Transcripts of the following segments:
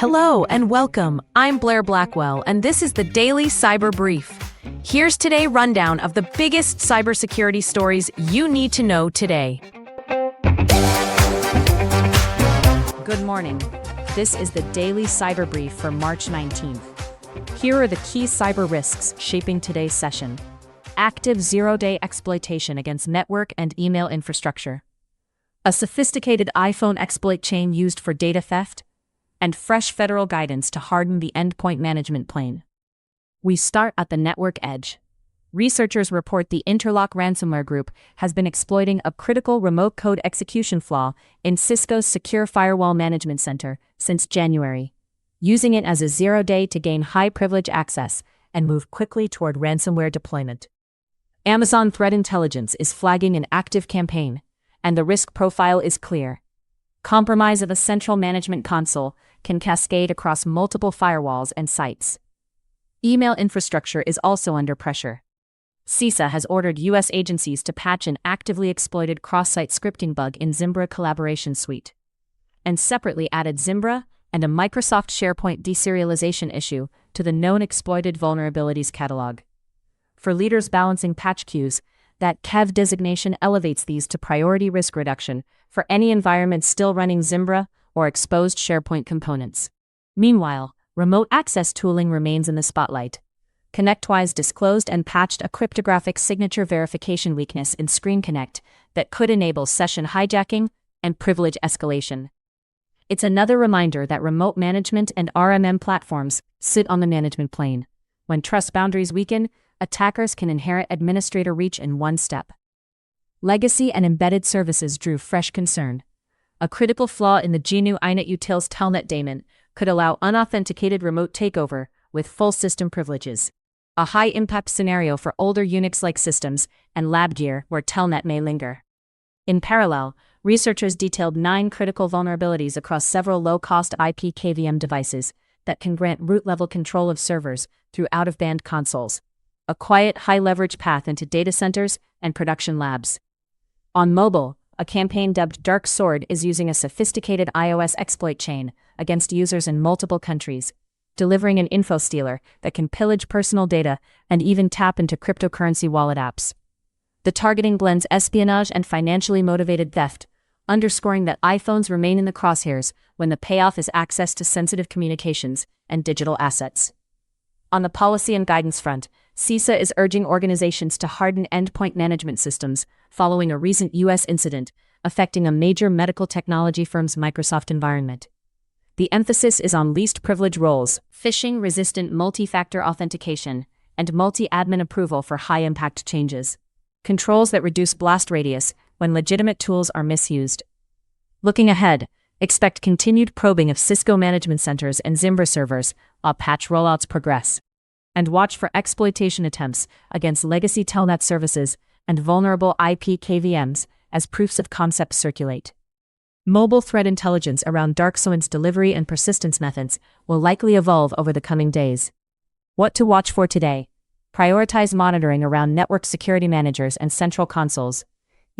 Hello and welcome. I'm Blair Blackwell, and this is the Daily Cyber Brief. Here's today's rundown of the biggest cybersecurity stories you need to know today. Good morning. This is the Daily Cyber Brief for March 19th. Here are the key cyber risks shaping today's session. Active zero-day exploitation against network and email infrastructure. A sophisticated iPhone exploit chain used for data theft, and fresh federal guidance to harden the endpoint management plane. We start at the network edge. Researchers report the Interlock ransomware group has been exploiting a critical remote code execution flaw in Cisco's secure firewall management center since January, using it as a zero-day to gain high-privilege access and move quickly toward ransomware deployment. Amazon Threat Intelligence is flagging an active campaign, and the risk profile is clear. Compromise of a central management console can cascade across multiple firewalls and sites. Email infrastructure is also under pressure. CISA has ordered U.S. agencies to patch an actively exploited cross-site scripting bug in Zimbra Collaboration Suite, and separately added Zimbra and a Microsoft SharePoint deserialization issue to the known exploited vulnerabilities catalog. For leaders balancing patch queues, that KEV designation elevates these to priority risk reduction for any environment still running Zimbra or exposed SharePoint components. Meanwhile, remote access tooling remains in the spotlight. ConnectWise disclosed and patched a cryptographic signature verification weakness in Screen Connect that could enable session hijacking and privilege escalation. It's another reminder that remote management and RMM platforms sit on the management plane. When trust boundaries weaken, attackers can inherit administrator reach in one step. Legacy and embedded services drew fresh concern. A critical flaw in the GNU iNet Utils Telnet daemon could allow unauthenticated remote takeover with full system privileges. A high-impact scenario for older Unix-like systems and lab gear where Telnet may linger. In parallel, researchers detailed 9 critical vulnerabilities across several low-cost IP KVM devices that can grant root-level control of servers through out-of-band consoles. A quiet, high-leverage path into data centers and production labs. On mobile, a campaign dubbed Dark Sword is using a sophisticated iOS exploit chain against users in multiple countries, delivering an info stealer that can pillage personal data and even tap into cryptocurrency wallet apps. The targeting blends espionage and financially motivated theft, underscoring that iPhones remain in the crosshairs when the payoff is access to sensitive communications and digital assets. On the policy and guidance front, CISA is urging organizations to harden endpoint management systems following a recent U.S. incident affecting a major medical technology firm's Microsoft environment. The emphasis is on least privilege roles, phishing-resistant multi-factor authentication, and multi-admin approval for high-impact changes. Controls that reduce blast radius when legitimate tools are misused. Looking ahead, expect continued probing of Cisco management centers and Zimbra servers while patch rollouts progress. And watch for exploitation attempts against legacy Telnet services and vulnerable IP KVMs as proofs of concept circulate. Mobile threat intelligence around dark zones delivery and persistence methods will likely evolve over the coming days. What to watch for today? Prioritize monitoring around network security managers and central consoles,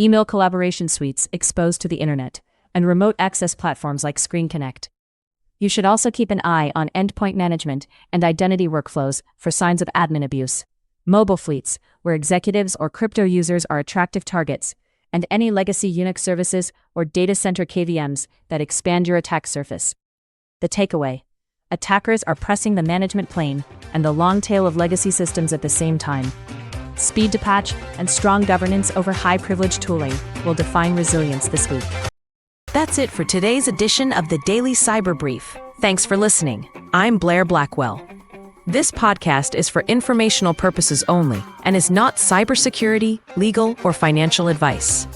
email collaboration suites exposed to the internet, and remote access platforms like Screen Connect. You should also keep an eye on endpoint management and identity workflows for signs of admin abuse. Mobile fleets, where executives or crypto users are attractive targets, and any legacy Unix services or data center KVMs that expand your attack surface. The takeaway: attackers are pressing the management plane and the long tail of legacy systems at the same time. Speed to patch and strong governance over high-privilege tooling will define resilience this week. That's it for today's edition of the Daily Cyber Brief. Thanks for listening. I'm Blair Blackwell. This podcast is for informational purposes only and is not cybersecurity, legal, or financial advice.